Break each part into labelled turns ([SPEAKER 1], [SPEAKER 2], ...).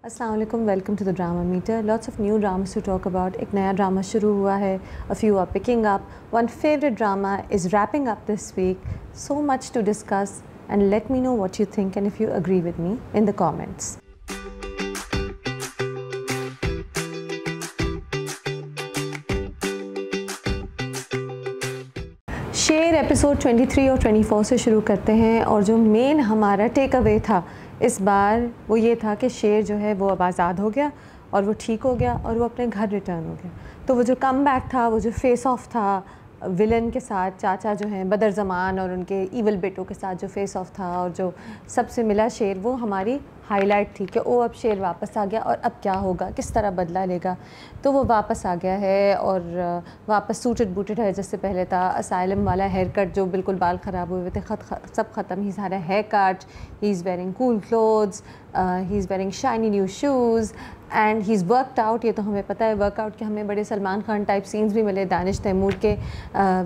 [SPEAKER 1] अस्सलाम वालेकुम, welcome to the drama meter. Lots of new dramas to talk about. एक नया ड्रामा शुरू हुआ है, a few are picking up. One favourite drama is wrapping up this week. So much to discuss and let me know what you think and if you agree with me in the comments. Sher episode 23 और 24 से शुरू करते हैं, और जो main हमारा take away था इस बार वो ये था कि शेर जो है वो अब आज़ाद हो गया और वो ठीक हो गया और वो अपने घर रिटर्न हो गया। तो वो जो कम बैक था, वो जो फेस ऑफ था विलन के साथ, चाचा जो हैं बदर ज़मान और उनके ईवल बेटों के साथ जो फेस ऑफ था और जो सबसे मिला शेर, वो हमारी हाईलाइट थी कि ओ अब शेर वापस आ गया और अब क्या होगा, किस तरह बदला लेगा। तो वो वापस आ गया है और वापस सूटेड बूटेड है जैसे पहले था। असाइलम वाला हेयर कट जो बिल्कुल बाल ख़राब हुए थे सब ख़त्म। ही सारा haircut, he is wearing cool clothes, he is wearing shiny new shoes and he is worked out. ये तो हमें पता है वर्कआउट के, हमें बड़े सलमान खान टाइप सीन्स भी मिले दानिश तैमूर के,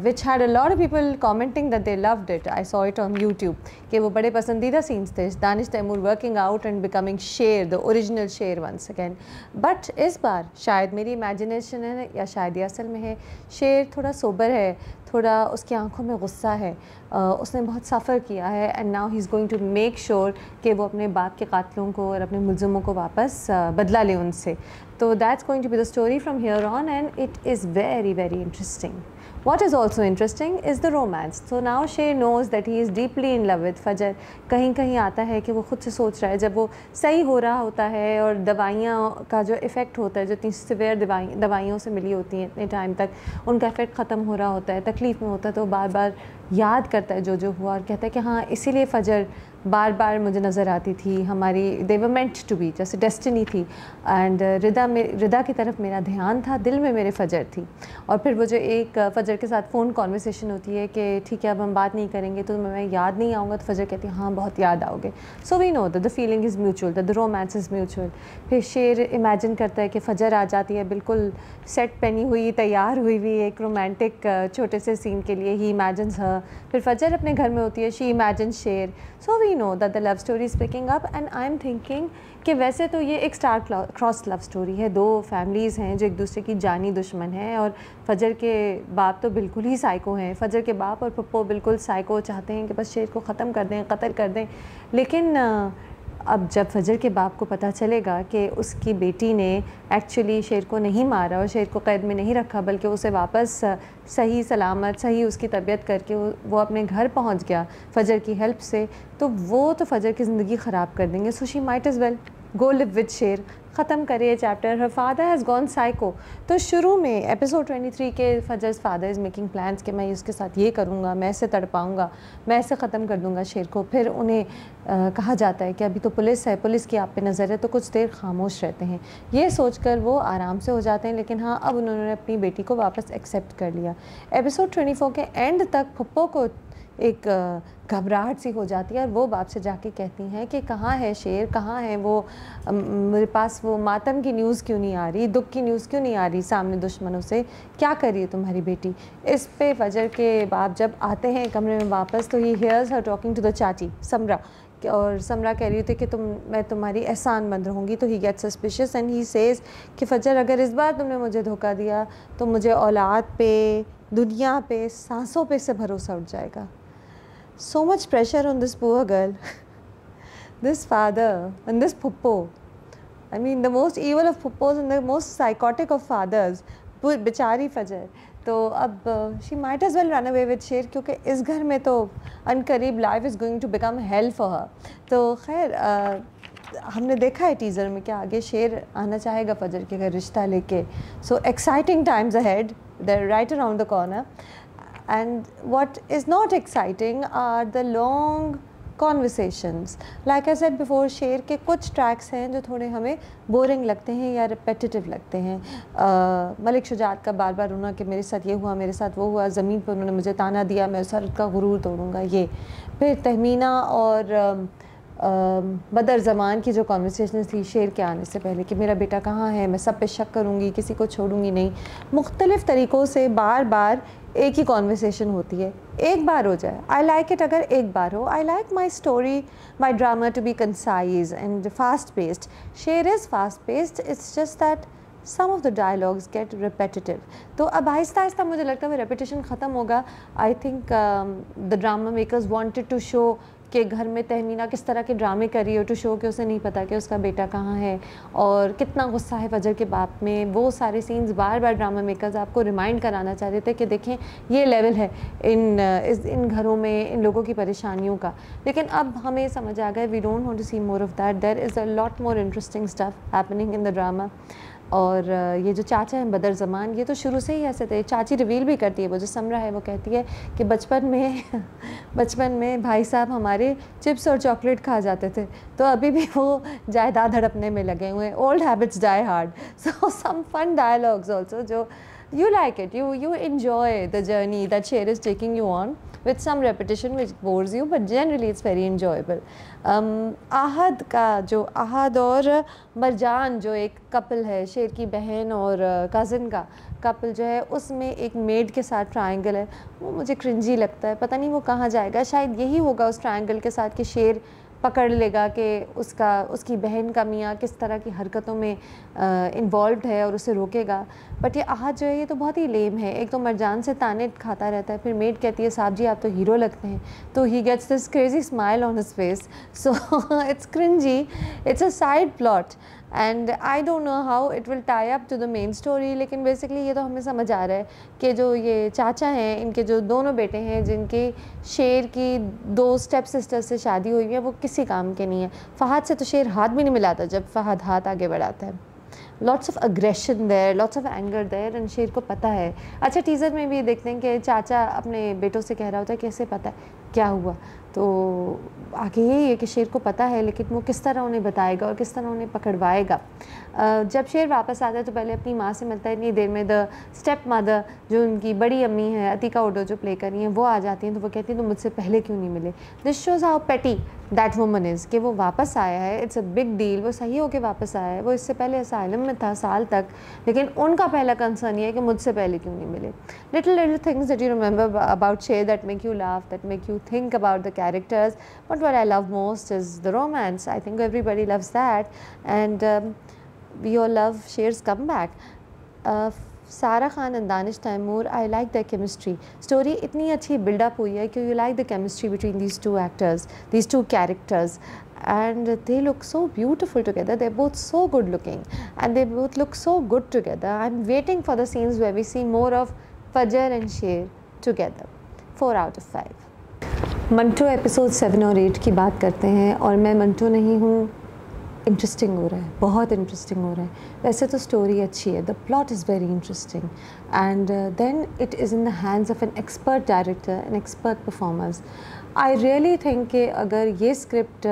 [SPEAKER 1] which had a lot of people commenting that they loved it. I saw it on YouTube कि वो बड़े पसंदीदा सीन्स थे। Danish Taimur working out and becoming Sher, the original Sher once again. But इस बार शायद मेरी इमेजिनेशन है या शायद ये असल में है, शेर थोड़ा सोबर है, थोड़ा उसकी आंखों में गुस्सा है। उसने बहुत सफ़र किया है and now he is going to make sure कि वो अपने बाप के कातलों को और अपने मुलज़िमों को वापस बदला ले उनसे। तो that's going to be the story from here on and it is very very interesting. What is also interesting is the romance. So now Shay knows that he is deeply in love with फजर. कहीं कहीं आता है कि वो खुद से सोच रहा है, जब वो सही हो रहा होता है और दवाइयाँ का जो इफ़ेक्ट होता है, जो इतनी सिवियर दवाइयों से मिली होती हैं इतने टाइम तक, उनका इफ़ेक्ट ख़त्म हो रहा होता है, तकलीफ़ में होता है, तो बार बार याद करता है जो हुआ और कहता है कि हाँ इसीलिए फ़जर बार बार मुझे नज़र आती थी, हमारी दे वर मेंट टू बी, जैसे डेस्टिनी थी। एंड रिदा की तरफ मेरा ध्यान था, दिल में मेरे फ़जर थी। और फिर वो जो एक फ़जर के साथ फ़ोन कॉन्वर्सेशन होती है कि ठीक है अब हम बात नहीं करेंगे तो मैं याद नहीं आऊँगा, तो फ़जर कहती है हाँ बहुत याद आओगे। So we know that the feeling is mutual, that the romance is mutual. फिर शेर इमेजिन करता है कि फ़जर आ जाती है बिल्कुल सेट पहनी हुई, तैयार हुई हुई एक रोमांटिक छोटे से सीन के लिए। ही इमेजिन्स हर। फिर फ़जर अपने घर में होती है, she imagine Sher. So we know that the love story is picking up and I am thinking कि वैसे तो ये एक स्टार क्रॉस लव स्टोरी है। दो फैमिलीज़ हैं जो एक दूसरे की जानी दुश्मन हैं, और फ़जर के बाप तो बिल्कुल ही साइको हैं। फ़जर के बाप और पप्पो बिल्कुल साइको, चाहते हैं कि बस शेर को ख़त्म कर दें, कत्ल कर दें। लेकिन अब जब फ़जर के बाप को पता चलेगा कि उसकी बेटी ने एक्चुअली शेर को नहीं मारा और शेर को क़ैद में नहीं रखा, बल्कि उसे वापस सही सलामत, सही उसकी तबीयत करके वो अपने घर पहुंच गया फ़जर की हेल्प से, तो वो तो फ़जर की ज़िंदगी ख़राब कर देंगे। So she might as well go live with शेर, ख़त्म करे chapter. Her father has gone psycho. तो शुरू में एपिसोड 23 के फ़जर्स फादर इज़ मेकिंग प्लान्स कि मैं उसके साथ ये करूँगा, मैं ऐसे तड़पाऊँगा, मैं ऐसे ख़त्म कर दूँगा शेर को। फिर उन्हें कहा जाता है कि अभी तो पुलिस है, पुलिस की आप पे नज़र है, तो कुछ देर खामोश रहते हैं। ये सोचकर वो आराम से हो जाते हैं, लेकिन हाँ अब उन्होंने अपनी बेटी को वापस एक्सेप्ट कर लिया। एपिसोड 24 के एंड तक पप्पो को एक घबराहट सी हो जाती है और वो बाप से जाके कहती हैं कि कहाँ है शेर, कहाँ है वो, मेरे पास वो मातम की न्यूज़ क्यों नहीं आ रही, दुख की न्यूज़ क्यों नहीं आ रही सामने दुश्मनों से, क्या कर रही है तुम्हारी बेटी। इस पे फ़जर के बाप जब आते हैं कमरे में वापस, तो he here's her talking to the chachi Samra, और समरा कह रही थी कि मैं तुम्हारी एहसानमंद रहूँगी। तो he get suspicious and he says कि फ़जर अगर इस बार तुमने मुझे धोखा दिया तो मुझे औलाद पे, दुनिया पे, सांसों पे से भरोसा उठ जाएगा। So much pressure on this poor girl, this father and this puppo. I mean the most evil of puppos and the most psychotic of fathers. बेचारी फ़जर तो अब she might as well run away with शेर, क्योंकि इस घर में तो अनकरीब life is going to become hell for her. तो खैर हमने देखा है टीज़र में कि आगे शेर आना चाहेगा फ़जर के घर रिश्ता लेके. So exciting times ahead, they're right around the corner. And what is not exciting are the long conversations. Like I said before, शेर के कुछ ट्रैक्स हैं जो थोड़े हमें बोरिंग लगते हैं या रिपेटिटिव लगते हैं। मलिक शुजात का बार बार रोना कि मेरे साथ ये हुआ, मेरे साथ वो हुआ, ज़मीन पर उन्होंने मुझे ताना दिया, मैं उस औरत का गुरूर तोड़ूंगा, ये। फिर तहमीना और बदर ज़मान की जो कॉन्वर्सेशन थी शेर के आने से पहले कि मेरा बेटा कहाँ है, मैं सब पे शक करूँगी, किसी को छोड़ूंगी नहीं, मुख्तलिफ़ तरीक़ों से बार बार एक ही कॉन्वर्सेशन होती है। एक बार हो जाए, आई लाइक इट अगर एक बार हो। I like my story, my drama to be concise and fast paced. Sher is fast paced, it's just that some of the dialogues get repetitive. तो अब आहिस्ता आहिस्ता मुझे लगता है वो repetition ख़त्म होगा. I think the drama makers wanted to show कि घर में तहमीना किस तरह के ड्रामे कर रही हो, टू शो कि उसे नहीं पता कि उसका बेटा कहाँ है और कितना गुस्सा है फजर के बाप में। वो सारे सीन्स बार बार ड्रामा मेकर्स आपको रिमाइंड कराना चाह रहे थे कि देखें ये लेवल है इन घरों में इन लोगों की परेशानियों का। लेकिन अब हमें समझ आ गया, we don't want to see more of that, there is a lot more interesting stuff happening in the drama. और ये जो चाचा हैं बदर ज़मान, ये तो शुरू से ही ऐसे थे। चाची रिवील भी करती है, वो जो समरा है वो कहती है कि बचपन में भाई साहब हमारे चिप्स और चॉकलेट खा जाते थे, तो अभी भी वो जायदाद हड़पने में लगे हुए हैं। Old habits die hard. So some fun dialogues also जो you like it, you enjoy the journey that Sher is taking you on with some repetition which bores you, but generally it's very enjoyable. Ahad का जो आहद और मरजान जो एक couple है, शेर की बहन और कज़न का कपल जो है, उसमें एक मेड के साथ ट्रायंगल है, वो मुझे क्रिंजी लगता है। पता नहीं वो कहाँ जाएगा, शायद यही होगा उस ट्रायंगल के साथ कि शेर पकड़ लेगा कि उसकी बहन का मियाँ किस तरह की हरकतों में इन्वॉल्व है और उसे रोकेगा। बट ये आहद जो है ये तो बहुत ही लेम है। एक तो मरजान से ताने खाता रहता है, फिर मेड कहती है साहब जी आप तो हीरो लगते हैं, तो he gets this crazy smile on his face. So it's cringy, it's a side plot and I don't know how it will tie up to the main story. लेकिन बेसिकली ये तो हमें समझ आ रहा है कि जो ये चाचा हैं, इनके जो दोनों बेटे हैं जिनकी शेर की 2 स्टेप सिस्टर से शादी हुई है, वो किसी काम के नहीं है। फ़हद से तो शेर हाथ भी नहीं मिलाता जब फ़हद हाथ आगे बढ़ाता है। Lots of aggression there, lots of anger there, and Sher को पता है। अच्छा, टीज़र में भी देखते हैं कि चाचा अपने बेटों से कह रहा होता है कैसे पता है क्या हुआ, तो आगे यही है कि शेर को पता है, लेकिन वो किस तरह उन्हें बताएगा और किस तरह उन्हें पकड़वाएगा। जब शेर वापस आता है तो पहले अपनी माँ से मिलता है। इतनी देर में द स्टेप मदर जो उनकी बड़ी अम्मी है अतीका ओडो जो प्ले कर रही हैं, वो आ जाती हैं। तो वो कहती हैं तो मुझसे पहले क्यों नहीं मिले। दिस शोज़ हाउ पेटी दैट वुमन इज़, कि वो वापस आया है, इट्स अ बिग डील, वो सही होकर वापस आया है। वो इससे पहले असाइलम में था साल तक, लेकिन उनका पहला कंसर्न ये है कि मुझसे पहले क्यों नहीं मिले। Little things that you remember about Sher that make you laugh, that make you think about the characters, but what I love most is the romance. I think everybody loves that, and we all love Sher's comeback. Sara Khan and Danish Taimur, I like their chemistry. Story इतनी अच्छी build up हुई है कि you like the chemistry between these two actors, these two characters, and they look so beautiful together. They're both so good looking and they both look so good together. I'm waiting for the scenes where we see more of Fajr and Sher together. 4 out of 5. Manto episode 7 और 8 की बात करते हैं, और मैं मंटो नहीं हूँ, interesting हो रहा है, बहुत इंटरेस्टिंग हो रहा है। वैसे तो स्टोरी अच्छी है, the plot is very interesting, and then it is in the hands of an expert director an expert performers. I really think कि अगर ये स्क्रिप्ट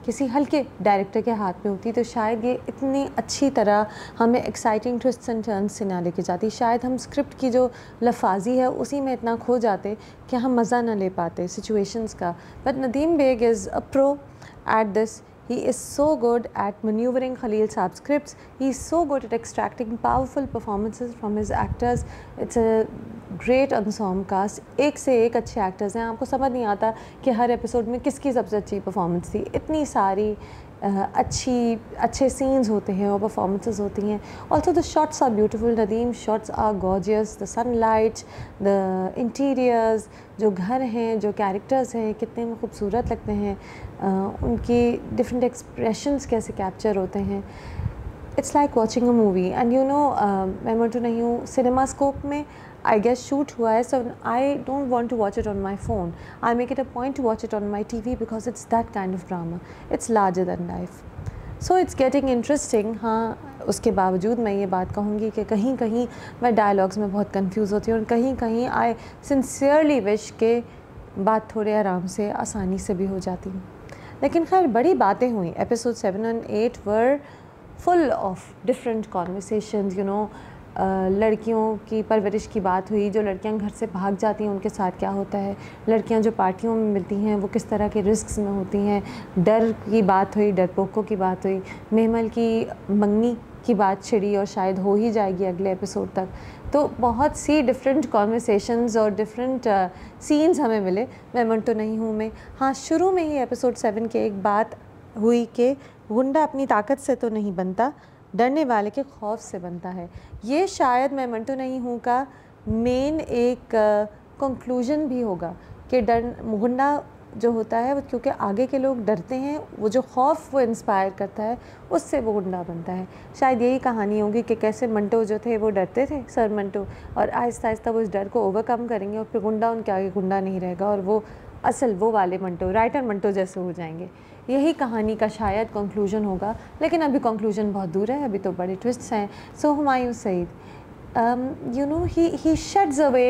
[SPEAKER 1] किसी हल्के डायरेक्टर के हाथ में होती तो शायद ये इतनी अच्छी तरह हमें एक्साइटिंग ट्विस्ट्स एंड टर्न्स से ना लेके जाती। शायद हम स्क्रिप्ट की जो लफाजी है उसी में इतना खो जाते कि हम मज़ा ना ले पाते सिचुएशंस का। But Nadeem Baig is a pro at this. He is so good at maneuvering Khalil Saab's scripts. He is so good at extracting powerful performances from his actors. It's a great ensemble cast. एक से एक अच्छे actors हैं. आपको समझ नहीं आता कि हर एपिसोड में किसकी सबसे अच्छी परफॉर्मेंस थी. इतनी सारी अच्छे scenes होते हैं और performances होती हैं. Also the shots are beautiful. Nadeem shots are gorgeous. The sunlight, the interiors, जो घर हैं, जो characters हैं, कितने खूबसूरत लगते हैं. उनकी different expressions कैसे capture होते हैं. It's like watching a movie. And you know, मैं मंटो नहीं हूँ, CinemaScope में I guess shoot हुआ है, so I don't want to watch it on my phone. I make it a point to watch it on my TV because it's that kind of drama. It's larger than life. So it's getting interesting. हाँ, उसके बावजूद मैं ये बात कहूँगी कि कहीं कहीं मैं डायलॉग्स में बहुत कंफ्यूज होती हूँ और कहीं कहीं I sincerely wish के बात थोड़े आराम से आसानी से भी हो जाती हूँ. लेकिन खैर बड़ी बातें हुई. Episode 7 and 8 were full of different conversations, you know. लड़कियों की परवरिश की बात हुई, जो लड़कियां घर से भाग जाती हैं उनके साथ क्या होता है, लड़कियां जो पार्टियों में मिलती हैं वो किस तरह के रिस्क्स में होती हैं, डर की बात हुई, डरपोकों की बात हुई, मेहमल की मंगनी की बात छिड़ी और शायद हो ही जाएगी अगले एपिसोड तक। तो बहुत सी डिफरेंट कॉन्वर्सेशंस और डिफरेंट सीन्स हमें मिले मेमंटो नहीं हूँ में। हाँ, शुरू में ही एपिसोड 7 के एक बात हुई कि गुंडा अपनी ताकत से तो नहीं बनता, डरने वाले के खौफ से बनता है। ये शायद मेमंटो नहीं हूँ का मेन एक कंक्लूजन भी होगा कि गुंडा जो होता है वो क्योंकि आगे के लोग डरते हैं, वो जो खौफ वो इंस्पायर करता है उससे वो गुंडा बनता है। शायद यही कहानी होगी कि कैसे मंटो जो थे वो डरते थे, सर मंटो, और आहिस्ता आहिस्ता वो इस डर को ओवरकम करेंगे और फिर गुंडा उनके आगे गुंडा नहीं रहेगा और वो असल वो वाले मंटो, राइटर मंटो जैसे हो जाएंगे। यही कहानी का शायद कंक्लूजन होगा, लेकिन अभी कंक्लूजन बहुत दूर है, अभी तो बड़े ट्विस्ट्स हैं। So Humayun Saeed, you know, he sheds away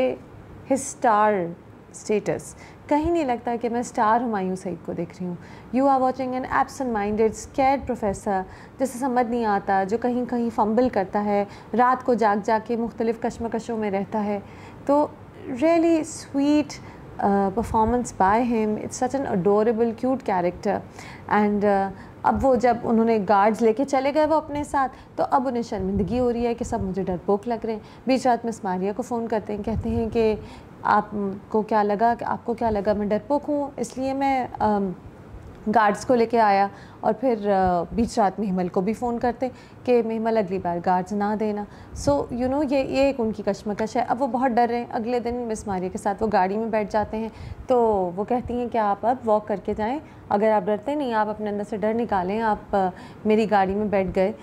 [SPEAKER 1] his star status. कहीं नहीं लगता कि मैं स्टार हुमायूं सईद को देख रही हूँ। You are watching an absent minded scared professor, जिसे समझ नहीं आता, जो कहीं कहीं फंबल करता है, रात को जाग के मुख्तलिफ़ कश्मकशों में रहता है। तो really sweet performance by him, it's such an adorable cute character. And अब वो जब उन्होंने गार्ड्स लेके चले गए वो अपने साथ, तो अब उन्हें शर्मिंदगी हो रही है कि सब मुझे डरपोक लग रहे हैं। बीच रात में स्मारिया को फ़ोन करते हैं, कहते हैं कि आपको क्या लगा मैं डरपोक हूँ, इसलिए मैं गार्ड्स को लेके आया। और फिर बीच रात मेहमल को भी फ़ोन करते कि मेहमल अगली बार गार्ड्स ना देना। सो यू नो, ये एक उनकी कश्मकश है। अब वो बहुत डर रहे हैं। अगले दिन मिस मारिया के साथ वो गाड़ी में बैठ जाते हैं, तो वो कहती हैं कि आप अब वॉक करके जाएं, अगर आप डरते नहीं, आप अपने अंदर से डर निकालें, आप मेरी गाड़ी में बैठ गए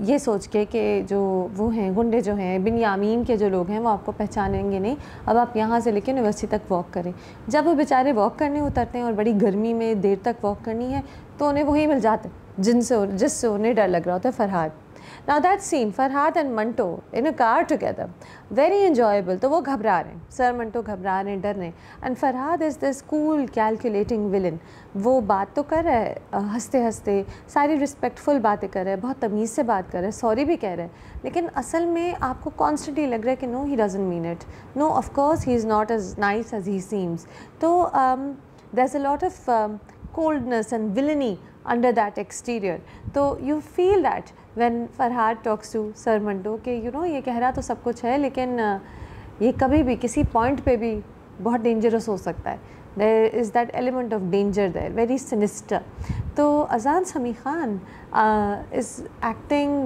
[SPEAKER 1] ये सोच के कि जो वो हैं गुंडे जो हैं बिन्यामीन के जो लोग हैं वो आपको पहचानेंगे नहीं, अब आप यहाँ से लेकर यूनिवर्सिटी तक वॉक करें। जब वो बेचारे वॉक करने उतरते हैं और बड़ी गर्मी में देर तक वॉक करनी है, तो उन्हें वही मिल जाते जिससे उन्हें डर लग रहा होता है, Farhad. Now that scene, Farhad and Manto in a car together, very enjoyable. तो वो घबरा रहे हैं, सर मंटो घबरा रहे हैं, डर रहे हैं, and Farhad is this cool calculating villain. वो बात तो कर रहा है हंसते हंसते, सारी रिस्पेक्टफुल बातें कर रहा है, बहुत तमीज़ से बात कर रहा है, सॉरी भी कह रहा है, लेकिन असल में आपको कॉन्स्टेंटली लग रहा है कि no, he doesn't mean it, no of course he is not as nice as he seems. तो there is a lot of coldness and villainy under that exterior. तो you feel that when Farhad talks to Sir Manto कि you know ये कह रहा तो सब कुछ है, लेकिन ये कभी भी किसी पॉइंट पे भी बहुत डेंजरस हो सकता है। There is that element of danger there, very sinister. तो अजान समी Khan is acting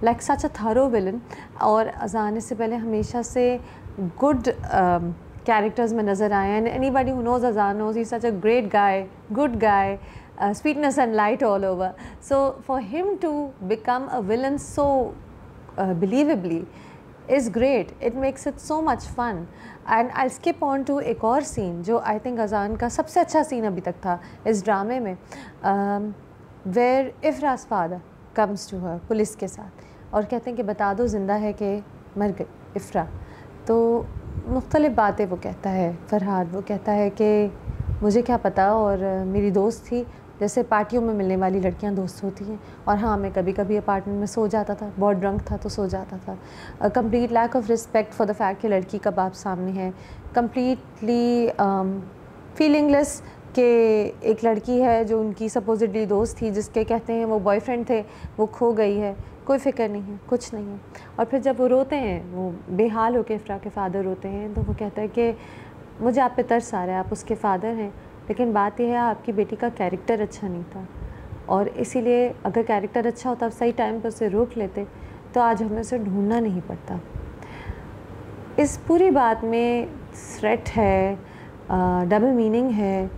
[SPEAKER 1] like such a thorough villain, और अजान इससे पहले हमेशा से good characters में नज़र आए, and anybody who knows Azan knows he's such a great guy, good guy, sweetness and light all over. So for him to become a villain so believably is great. It makes it so much fun. And I'll skip on to एक और scene जो I think Azan का सबसे अच्छा scene अभी तक था इस ड्रामे में, where Ifra's father comes to her police के साथ और कहते हैं कि बता दो ज़िंदा है कि मर गई इफ़रा। तो मुख्तलिफ़ बातें वो कहता है फरहाद, वो कहता है कि मुझे क्या पता, और मेरी दोस्त थी, जैसे पार्टियों में मिलने वाली लड़कियां दोस्त होती हैं, और हाँ मैं कभी कभी अपार्टमेंट में सो जाता था, बहुत ड्रंक था तो सो जाता था। Complete lack of respect for the fact कि लड़की का बाप सामने है, कम्प्लीटली फीलिंगलेस कि एक लड़की है जो उनकी सपोजिटली दोस्त थी, जिसके कहते हैं वो बॉयफ्रेंड थे, वो खो गई है, कोई फ़िक्र नहीं है, कुछ नहीं है। और फिर जब वो रोते हैं, वो बेहाल होकर इफ़रा के फ़ादर रोते हैं, तो वो कहता है कि मुझे आप पे तरस आ रहा है, आप उसके फ़ादर हैं, लेकिन बात यह है आपकी बेटी का कैरेक्टर अच्छा नहीं था, और इसीलिए अगर कैरेक्टर अच्छा होता, आप सही टाइम पर उसे रोक लेते, तो आज हमें उसे ढूंढना नहीं पड़ता। इस पूरी बात में थ्रेट है, डबल मीनिंग है।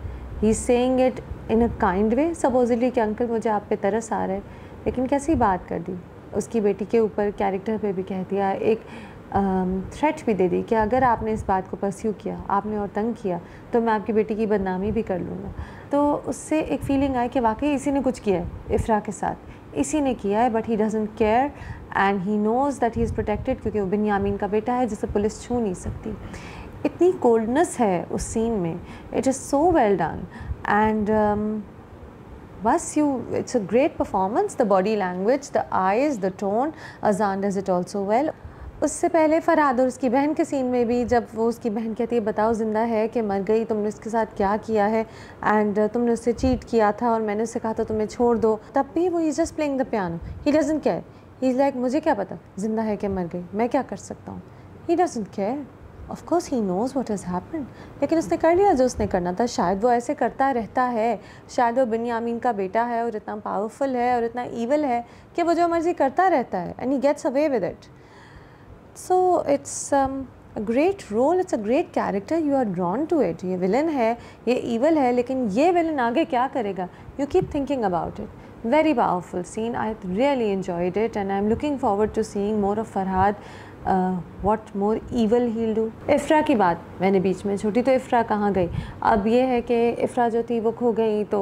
[SPEAKER 1] He is saying it in a kind way, supposedly कि अंकल मुझे आप पे तरस आ रहा है, लेकिन कैसी बात कर दी, उसकी बेटी के ऊपर कैरेक्टर पे भी कह दिया, एक थ्रेट भी दे दी कि अगर आपने इस बात को परस्यू किया, आपने और तंग किया, तो मैं आपकी बेटी की बदनामी भी कर लूँगा। तो उससे एक फ़ीलिंग आई कि वाकई इसी ने कुछ किया है इफ़रा के साथ, इसी ने किया है, but he doesn't care and he knows that he is protected, क्योंकि वो बिन्यामीन का बेटा है जिसे पुलिस छू नहीं सकती। इतनी कोल्डनेस है उस सीन में, it is so well done, and बस it's a great performance, the body language, the eyes, the tone, Azan does it also well. उससे पहले फरहाद और उसकी बहन के सीन में भी, जब वो उसकी बहन कहती है बताओ ज़िंदा है कि मर गई, तुमने उसके साथ क्या किया है, एंड तुमने उससे चीट किया था और मैंने उससे कहा था तुम्हें छोड़ दो, तब भी वो is just playing the piano, he doesn't care, he is like मुझे क्या पता ज़िंदा है कि मर गई, मैं क्या कर सकता हूँ, he doesn't care. Of course he knows what has happened, लेकिन उसने कर लिया जो उसने करना था। शायद वो ऐसे करता रहता है, शायद वो बिन्यामीन का बेटा है और इतना पावरफुल है और इतना ईवल है कि वो जो मर्ज़ी करता रहता है, and he gets away with it. So it's a great role, it's a great character, you are drawn to it. ये villain है, ये evil है, लेकिन ये villain आगे क्या करेगा? You keep thinking about it. Very powerful scene. I really enjoyed it, and I'm looking forward to seeing more of Farhad. What more evil he'll do. इफ़रा की बात मैंने बीच में छोड़ी, तो इफ़रा कहाँ गई? अब ये है कि इफ़रा जो थी वो खो गई, तो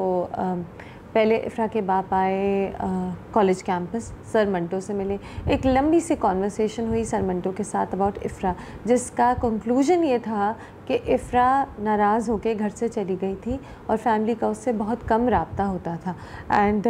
[SPEAKER 1] पहले इफ़रा के बाप आए कॉलेज कैंपस, सर मंटो से मिले, एक लंबी सी कॉन्वर्सेशन हुई सर मंटो के साथ अबाउट इफ़रा, जिसका कंक्लूजन ये था कि इफ़रा नाराज़ होकर घर से चली गई थी और फैमिली का उससे बहुत कम राब्ता होता था। एंड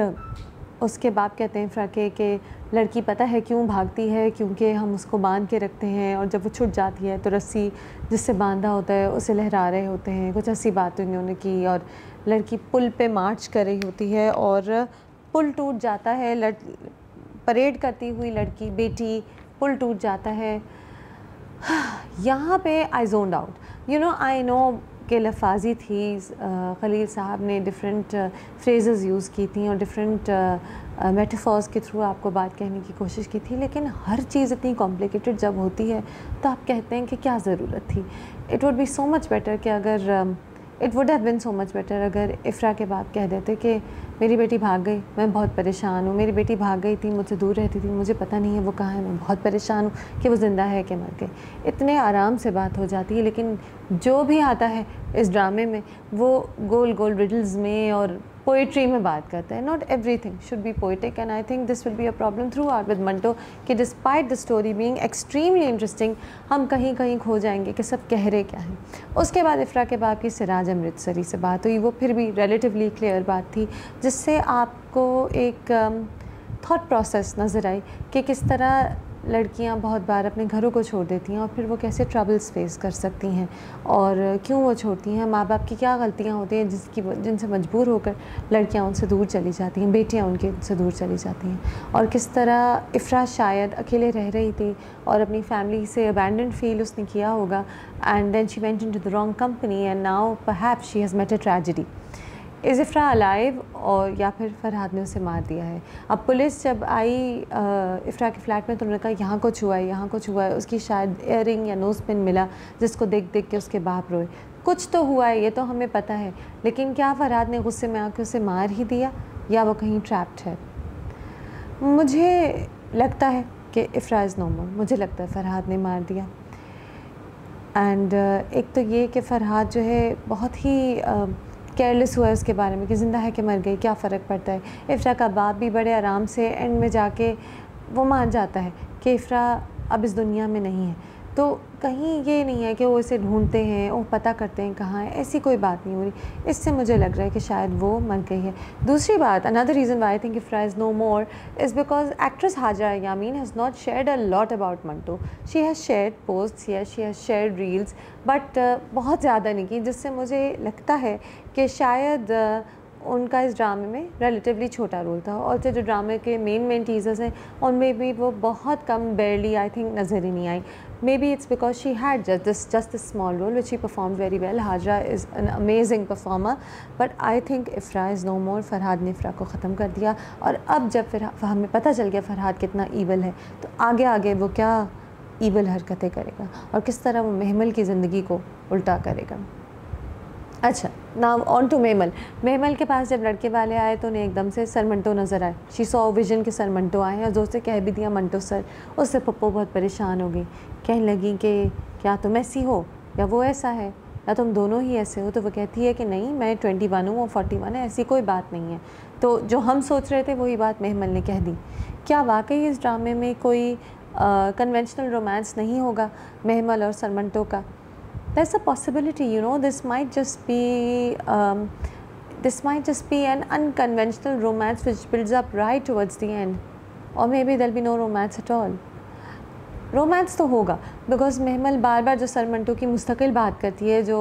[SPEAKER 1] उसके बाप कहते हैं इफ़रा के कि लड़की पता है क्यों भागती है, क्योंकि हम उसको बांध के रखते हैं और जब वो छूट जाती है तो रस्सी जिससे बांधा होता है उसे लहरा रहे होते हैं। कुछ ऐसी बात उन्होंने की, और लड़की पुल पे मार्च कर रही होती है और पुल टूट जाता है, परेड करती हुई लड़की बेटी, पुल टूट जाता है। यहाँ पे आई जोन्ड आउट, आई नो के लफाजी थी, खलील साहब ने डिफरेंट फ्रेजेस यूज़ की थी और डिफरेंट मेटाफॉर्स के थ्रू आपको बात कहने की कोशिश की थी, लेकिन हर चीज़ इतनी कॉम्प्लिकेटेड जब होती है तो आप कहते हैं कि क्या ज़रूरत थी। It would be so much better कि अगर it would have been so much better अगर इफ़रा के बाप कह देते कि मेरी बेटी भाग गई, मैं बहुत परेशान हूँ, मेरी बेटी भाग गई थी, मुझसे दूर रहती थी, मुझे पता नहीं है वो कहाँ है, मैं बहुत परेशान हूँ कि वो ज़िंदा है कि मर गई। इतने आराम से बात हो जाती है, लेकिन जो भी आता है इस ड्रामे में वो गोल गोल रिडल्स में और पोइट्री में बात करता है। Not everything should be poetic, and I think this will be a problem throughout with Manto कि despite the story being extremely interesting, हम कहीं कहीं खो जाएंगे कि सब कह रहे क्या हैं। उसके बाद इफ़रा के बाप की सिराज अमृतसरी से बात हुई, वो फिर भी रिलेटिवली क्लियर बात थी, जिससे आपको एक थॉट प्रोसेस नज़र आई कि किस तरह लड़कियां बहुत बार अपने घरों को छोड़ देती हैं और फिर वो कैसे ट्रबल्स फेस कर सकती हैं और क्यों वो छोड़ती हैं, माँ बाप की क्या गलतियाँ होती हैं जिनसे मजबूर होकर लड़कियां उनसे दूर चली जाती हैं, बेटियां उनके उनसे दूर चली जाती हैं, और किस तरह इफ़रा शायद अकेले रह रही थी और अपनी फैमिली से अबैंडन फील उसने किया होगा, and then she went into the wrong company and now perhaps she has met a tragedy. Is Ifra alive, और या फिर फरहाद ने उसे मार दिया है। अब पुलिस जब आई इफ़रा के फ्लैट में तो उन्होंने कहा यहाँ कुछ हुआ है, यहाँ कुछ हुआ है, उसकी शायद इयररिंग या नोज़ पिन मिला जिसको देख देख के उसके बाप रोए। कुछ तो हुआ है, ये तो हमें पता है, लेकिन क्या फरहाद ने गुस्से में आके उसे मार ही दिया या वो कहीं ट्रैप्ड है? मुझे लगता है कि इफ़रा इज़ नो मोर, मुझे लगता है फरहाद ने मार दिया। एंड एक तो ये कि फरहाद जो है बहुत ही केयरलेस हुआ है उसके बारे में कि ज़िंदा है कि मर गई, क्या फ़र्क पड़ता है। इफ़रा का बाप भी बड़े आराम से एंड में जाके वो मान जाता है कि इफ़रा अब इस दुनिया में नहीं है, तो कहीं ये नहीं है कि वो इसे ढूंढते हैं, वो पता करते हैं कहाँ है, ऐसी कोई बात नहीं हो रही। इससे मुझे लग रहा है कि शायद वो मर गई है। दूसरी बात, another reason why I think Ifra is no more is because actress Hajra Yamin has not shared a lot about Manto. She has shared posts, she has shared reels, but बहुत ज़्यादा नहीं की, जिससे मुझे लगता है कि शायद उनका इस ड्रामे में रिलेटिवली छोटा रोल था, और जो ड्रामे के मेन टीजर्स हैं उनमें भी वो बहुत कम, बेयरली आई थिंक नज़र ही नहीं आई। Maybe it's because she had just this small role which she perform very well. Hajra is an amazing performer, but I think Ifra is no more. Farhad ने इफ़रा को ख़त्म कर दिया, और अब जब फिर हमें पता चल गया फरहाद कितना ईवल है, तो आगे आगे वो क्या ईवल हरकतें करेगा और किस तरह वो महमल की ज़िंदगी को उल्टा करेगा। अच्छा, नाउ ऑन टू महमल। महमल के पास जब लड़के वाले आए तो उन्हें एकदम से सर मंटो नज़र आए। शी सॉ विजन के सर मंटो आए हैं, और जो उसे कह भी दिया मंटो सर। उससे पप्पो बहुत परेशान हो गई, कहने लगी कि क्या तुम ऐसी हो या वो ऐसा है या तुम दोनों ही ऐसे हो। तो वो कहती है कि नहीं, मैं 21 हूँ, वो 41 है, ऐसी कोई बात नहीं है। तो जो हम सोच रहे थे वही बात महमल ने कह दी। क्या वाकई इस ड्रामे में कोई कन्वेंशनल रोमांस नहीं होगा महमल और सर मंटो का? There's a possibility, this might just be an unconventional romance which builds up right towards the end, or maybe there'll be no romance at all. Romance तो होगा, बिकॉज महमल बार बार जो सरमंटो की मुस्तकिल बात करती है, जो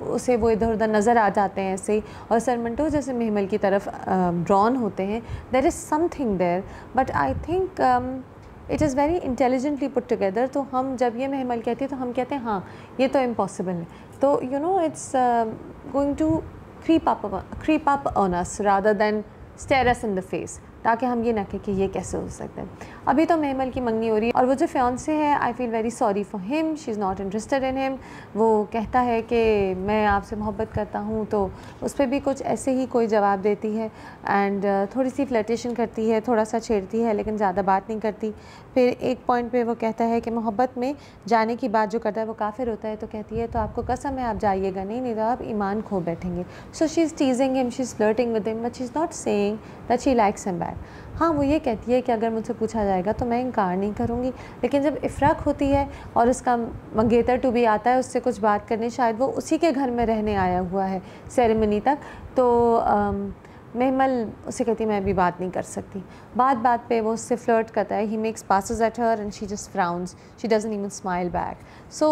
[SPEAKER 1] उसे वो इधर उधर नज़र आ जाते हैं ऐसे ही, और सरमंटो जैसे महमल की तरफ ड्रॉन होते हैं, there is something there, but I think it is very intelligently put together. तो हम जब ये महमल कहती है तो हम कहते हैं हाँ ये तो इम्पॉसिबल है, तो you know it's going to creep up on us rather than stare us in the face, ताकि हम ये ना कहें कि ये कैसे हो सकता है। अभी तो महमल की मंगनी हो रही है, और वो जो फियांसे है, I feel very sorry for him, she is not interested in him. वो कहता है कि मैं आपसे मोहब्बत करता हूँ, तो उस पर भी कुछ ऐसे ही कोई जवाब देती है, एंड थोड़ी सी फ्लर्टेशन करती है, थोड़ा सा छेड़ती है, लेकिन ज़्यादा बात नहीं करती। फिर एक पॉइंट पे वो कहता है कि मोहब्बत में जाने की बात जो करता है वो काफिर होता है, तो कहती है तो आपको कसम है आप जाइएगा नहीं, नहीं तो आप ईमान खो बैठेंगे। So she is टीजिंग him, she is flirting with him, but she is not saying that she likes him back. हाँ, वो ये कहती है कि अगर मुझसे पूछा जाएगा तो मैं इनकार नहीं करूँगी, लेकिन जब इफ़राक होती है और उसका मंगेतर टू भी आता है उससे कुछ बात करने, शायद वो उसी के घर में रहने आया हुआ है सेरेमनी तक, तो महमल उसे कहती मैं अभी बात नहीं कर सकती। बात पे वो उससे फ्लर्ट करता है, he makes passes at her and she just frowns, she doesn't even smile back. So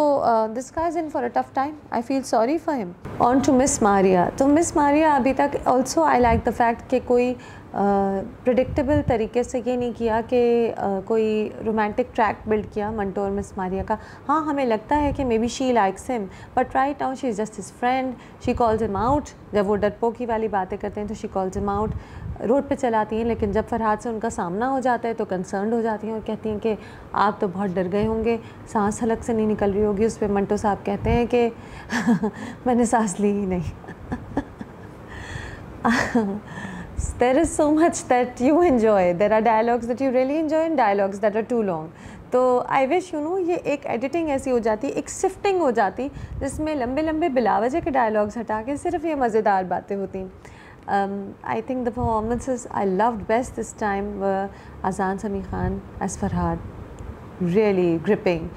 [SPEAKER 1] this guy is in for a tough time, I feel sorry for him. On to miss Maria. तो miss Maria अभी तक also I like the fact कि कोई predictable तरीके से ये नहीं किया कि कोई रोमांटिक ट्रैक बिल्ड किया मंटो और मिस मारिया का। हाँ, हमें लगता है कि may be she likes him, but right now she is just his friend, she calls him out. जब वो डरपोकी वाली बातें करते हैं तो she calls him out, road पे चलाती हैं, लेकिन जब फरहाद से उनका सामना हो जाता है तो कंसर्न हो जाती हैं और कहती हैं कि आप तो बहुत डर गए होंगे, सांस हलक से नहीं निकल रही होगी। उस पर मंटो साहब कहते हैं कि मैंने सांस ली ही नहीं। There is so much that you enjoy. There are dialogues that you really enjoy and dialogues that are too long. तो आई विश यू नो ये एक एडिटिंग ऐसी हो जाती, एक शिफ्टिंग हो जाती जिसमें लंबे लंबे बिलावजह के डायलॉग्स हटा के सिर्फ ये मज़ेदार बातें होती। I think the performances I loved best this time were Azan Sami Khan as Farhad, really gripping.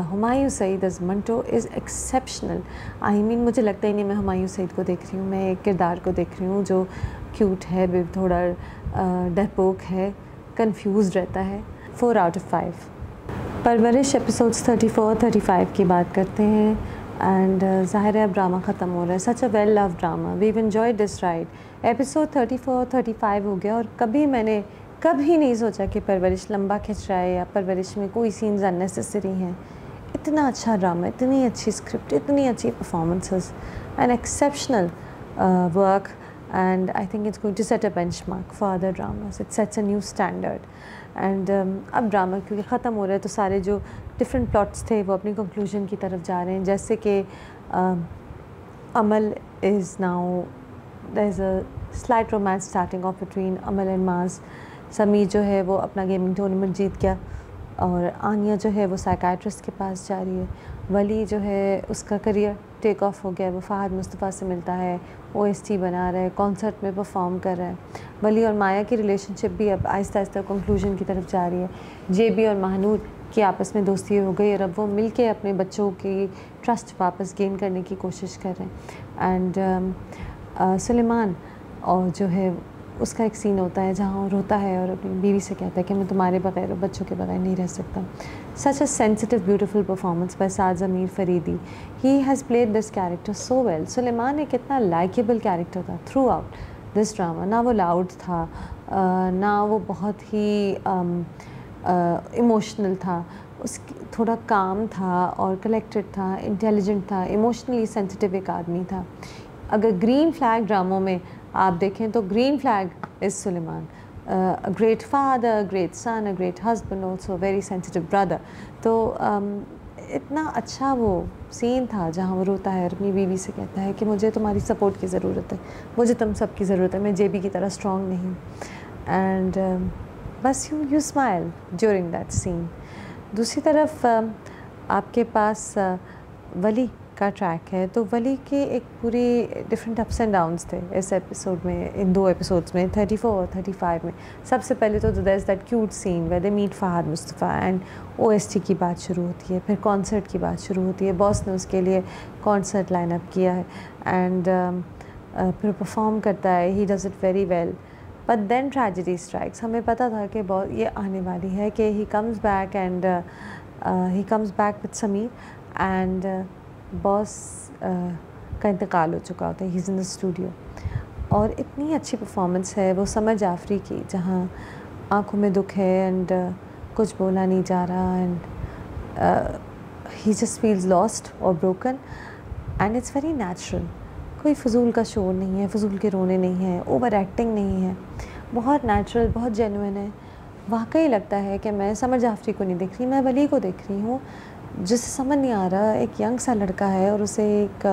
[SPEAKER 1] Humayun Saeed as Manto is exceptional. I mean मुझे लगता ही नहीं मैं हुमायूं सईद को देख रही हूँ, मैं एक किरदार को देख रही हूँ जो क्यूट है, थोड़ा डरपोक है, कंफ्यूज रहता है। 4 out of 5। परवरिश एपिसोड्स 34-35 की बात करते हैं, एंड ज़ाहिर है अब ड्रामा ख़त्म हो रहा है। Such a well love drama, we've enjoyed this ride. Episode 34-35 हो गया और कभी मैंने कभी नहीं सोचा कि परवरिश लंबा खिंच रहा है या परवरिश में कोई सीन्स अननेसेसरी हैं। इतना अच्छा ड्रामा, इतनी अच्छी स्क्रिप्ट, इतनी अच्छी performances, an exceptional work, and I think it's going to set a benchmark for other dramas. It sets a new standard. And अब ड्रामा क्योंकि ख़त्म हो रहा है तो सारे जो डिफरेंट प्लॉट्स थे वो अपनी कंक्लूजन की तरफ जा रहे हैं। जैसे कि Amal is now, there is a slight romance starting off between Amal and Maaz. Sameer जो है वो अपना गेमिंग टूर्नामेंट जीत गया और आनिया जो है वो साइकाइट्रिस्ट के पास जा रही है। वली जो है उसका करियर टेक ऑफ हो गया, वो फ़हद मुस्तफ़ा से मिलता है, OST बना रहा है, कॉन्सर्ट में परफॉर्म कर रहा है। वली और माया की रिलेशनशिप भी अब आहिस्ता आहिस्ता कंक्लूजन की तरफ जा रही है। जेबी और महानूर की आपस में दोस्ती हो गई और अब वो मिल के अपने बच्चों की ट्रस्ट वापस गेन करने की कोशिश कर रहे हैं। एंड सुलेमान और जो है उसका एक सीन होता है जहाँ वो रोता है और अपनी बीवी से कहता है कि मैं तुम्हारे बगैर और बच्चों के बगैर नहीं रह सकता। Such a sensitive beautiful performance by Saad Zameer Faridi. He has played this character so well. Suleman एक इतना लाइकेबल कैरेक्टर था थ्रू आउट दिस ड्रामा। ना वो लाउड था, ना वो बहुत ही इमोशनल था, उसकी थोड़ा काम था और कलेक्टेड था, इंटेलिजेंट था, इमोशनली सेंसिटिव एक आदमी था। अगर ग्रीन फ्लैग ड्रामों में आप देखें तो green flag is Suleman, a great father, a great son, a great husband, also a very sensitive brother. तो इतना अच्छा वो सीन था जहाँ वो रोता है और अपनी बीवी से कहता है कि मुझे तुम्हारी सपोर्ट की ज़रूरत है, मुझे तुम सबकी ज़रूरत है, मैं जेबी की तरह स्ट्रॉन्ग नहीं। एंड बस you smile during that scene. दूसरी तरफ आपके पास वली का ट्रैक है, तो वली के एक पूरी डिफरेंट अप्स एंड डाउन्स थे इस एपिसोड में, इन 2 एपिसोड्स में, 34 और 35 में। सबसे पहले तो there is that cute scene where they meet Fahad Mustafa and OST की बात शुरू होती है, फिर कॉन्सर्ट की बात शुरू होती है। बॉस ने उसके लिए कॉन्सर्ट लाइनअप किया है एंड फिर परफॉर्म करता है, he does it very well, but then tragedy strikes. हमें पता था कि ये आने वाली है, कि he comes back and he comes back with Sameer and boss का इंतकाल हो चुका होता है, he is in the studio. और इतनी अच्छी परफॉर्मेंस है वो समर जाफरी की, जहाँ आंखों में दुख है एंड कुछ बोला नहीं जा रहा and he just feels lost और broken and it's very natural. कोई फजूल का शोर नहीं है, फजूल के रोने नहीं है, ओवर एक्टिंग नहीं है, बहुत नेचुरल, बहुत जेन्युइन है। वाकई लगता है कि मैं समर जाफरी को नहीं देख रही, मैं वली को देख रही हूँ, जिसे समझ नहीं आ रहा एक यंग सा लड़का है और उसे एक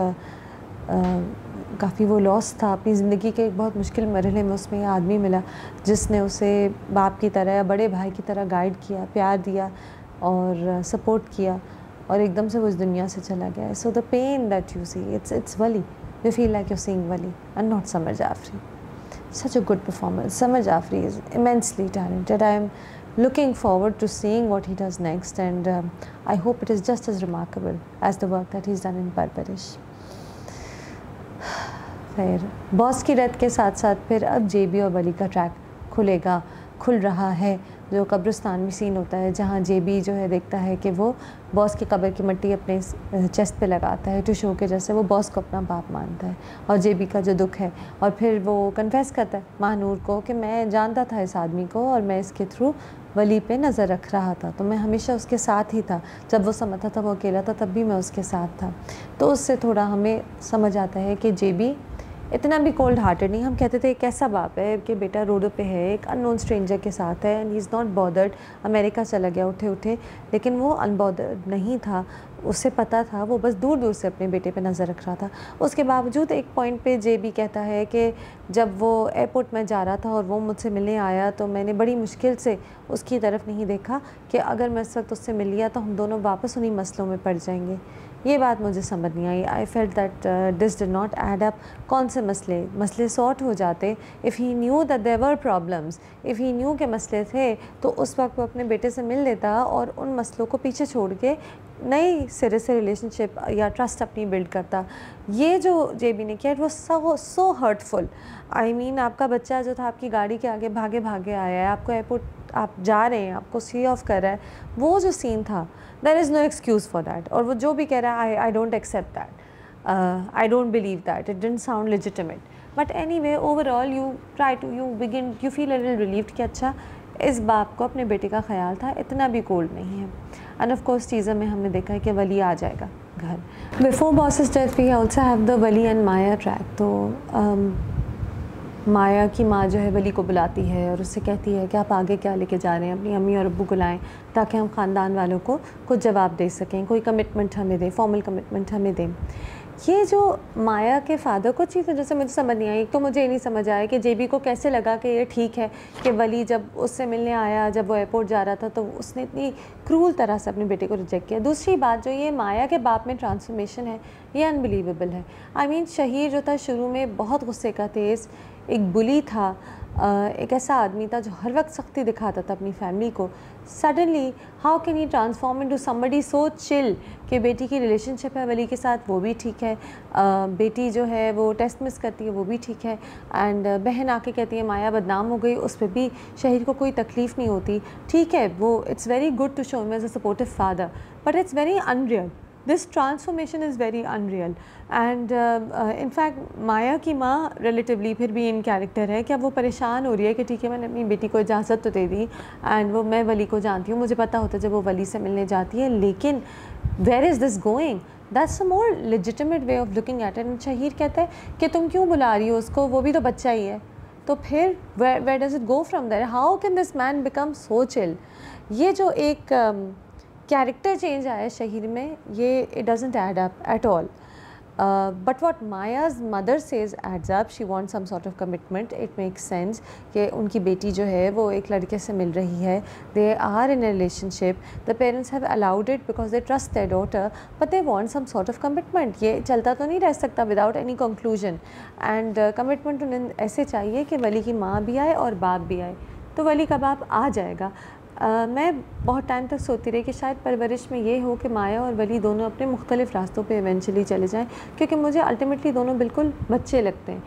[SPEAKER 1] काफ़ी वो लॉस था अपनी ज़िंदगी के एक बहुत मुश्किल मरहले में, उसमें एक आदमी मिला जिसने उसे बाप की तरह, बड़े भाई की तरह गाइड किया, प्यार दिया और सपोर्ट किया, और एकदम से वो इस दुनिया से चला गया। So the pain that you see, it's Wali, you feel like you seeing Wali and not Samar Jafri. Such a good performance. Samar Jafri is immensely talented. I am looking forward to seeing what he does next, and I hope it is just as remarkable as the work that he's done in Parvarish. फिर boss की रद्द के साथ साथ फिर अब जेबी और वली का ट्रैक खुल रहा है, जो कब्रिस्तान में सीन होता है, जहाँ जेबी जो है देखता है कि वो बॉस की कब्र की मिट्टी अपने चेस्ट पे लगाता है टू शो के, जैसे वो बॉस को अपना बाप मानता है, और जेबी का जो दुख है, और फिर वो कन्फेस करता है महानूर को कि मैं जानता था इस आदमी को और मैं इसके थ्रू वली पे नज़र रख रहा था, तो मैं हमेशा उसके साथ ही था, जब वो समझता था वो अकेला था तब भी मैं उसके साथ था। तो उससे थोड़ा हमें समझ आता है कि जेबी इतना भी कोल्ड हार्टेड नहीं। हम कहते थे एक ऐसा बाप है कि बेटा रोडों पे है, एक अननोन स्ट्रेंजर के साथ है and he is not bothered, America चला गया उठे, लेकिन वो अनबॉदर्ड नहीं था, उसे पता था, वो बस दूर दूर से अपने बेटे पे नज़र रख रहा था। उसके बावजूद एक पॉइंट पे जेबी कहता है कि जब वो एयरपोर्ट में जा रहा था और वो मुझसे मिलने आया तो मैंने बड़ी मुश्किल से उसकी तरफ नहीं देखा कि अगर मैं इस वक्त उससे मिल लिया तो हम दोनों वापस उन्हीं मसलों में पड़ जाएंगे। ये बात मुझे समझ नहीं आई। I felt that this did not add up. कौन से मसले सॉर्ट हो जाते if he knew that there were problems, if he knew के मसले थे तो उस वक्त वो अपने बेटे से मिल लेता और उन मसलों को पीछे छोड़ के नई सिरे से रिलेशनशिप या ट्रस्ट अपनी बिल्ड करता। ये जो जेबी ने किया it was so hurtful. I mean आपका बच्चा जो था आपकी गाड़ी के आगे भागे भागे आया है, आपको एयरपोर्ट आप जा रहे हैं, आपको सी ऑफ कर रहा है, वो जो सीन था there is no excuse for that. और वो जो भी कह रहा है I don't accept that, I don't believe that, it didn't sound legitimate, but anyway overall you feel a little relieved कि अच्छा इस बाप को अपने बेटे का ख्याल था, इतना भी कोल्ड नहीं है। एंड ऑफ कोर्स टीज़र में हमने देखा है कि वली आ जाएगा घर। Before boss's death we also have the Wali and Maya track. तो माया की माँ जो है वली को बुलाती है और उससे कहती है कि आप आगे क्या लेके जा रहे हैं, अपनी अम्मी और अब्बू को लाएँ ताकि हम ख़ानदान वालों को कुछ जवाब दे सकें, कोई कमिटमेंट हमें दें, फॉर्मल कमिटमेंट हमें दें। ये जो माया के फादर को चीज़ है जैसे मुझे समझ नहीं आई। एक तो मुझे ये नहीं समझ आया कि जेबी को कैसे लगा कि ये ठीक है कि वली जब उससे मिलने आया, जब वो एयरपोर्ट जा रहा था तो उसने इतनी क्रूल तरह से अपने बेटे को रिजेक्ट किया। दूसरी बात जो ये माया के बाप में ट्रांसफॉर्मेशन है ये अनबिलीवेबल है। आई मीन शहीर जो था शुरू में बहुत गुस्से का तेज़, एक बुली था, एक ऐसा आदमी था जो हर वक्त सख्ती दिखाता था अपनी फैमिली को। Suddenly how can he transform into somebody so chill कि बेटी की रिलेशनशिप है वली के साथ वो भी ठीक है, बेटी जो है वो टेस्ट मिस करती है वो भी ठीक है, एंड बहन आके कहती है माया बदनाम हो गई, उस पर भी शहीर को कोई तकलीफ़ नहीं होती। ठीक है, वो it's very good to show him as a supportive father, but it's very unreal. This transformation is very unreal and in fact Maya की माँ रिलेटिवली फिर भी इन कैरेक्टर है कि अब वो परेशान हो रही है कि ठीक है मैंने अपनी बेटी को इजाज़त तो दे दी एंड वो मैं वली को जानती हूँ, मुझे पता होता जब वो वली से मिलने जाती है, लेकिन where is this going? That's a more legitimate way of looking at it. Shaheer कहता है कि तुम क्यों बुला रही हो उसको, वो भी तो बच्चा ही है। तो फिर where does it go from there? How can this man become so chill? ये जो एक कैरेक्टर चेंज आया है शहीर में, ये it doesn't add up at all. But what Maya's mother says adds up. She wants some sort of commitment. It makes sense कि उनकी बेटी जो है वो एक लड़के से मिल रही है. They are in a relationship. The parents have allowed it because they trust their daughter, but they want some sort of commitment. ये चलता तो नहीं रह सकता without any conclusion. And commitment उन्हें ऐसे चाहिए कि वली की माँ भी आए और बाप भी आए. तो वली का बाप आ जाएगा. मैं बहुत टाइम तक सोती रही कि शायद परवरिश में ये हो कि माया और वली दोनों अपने मुख्तलिफ़ रास्तों पे इवेंचुअली चले जाएं, क्योंकि मुझे अल्टीमेटली दोनों बिल्कुल बच्चे लगते हैं।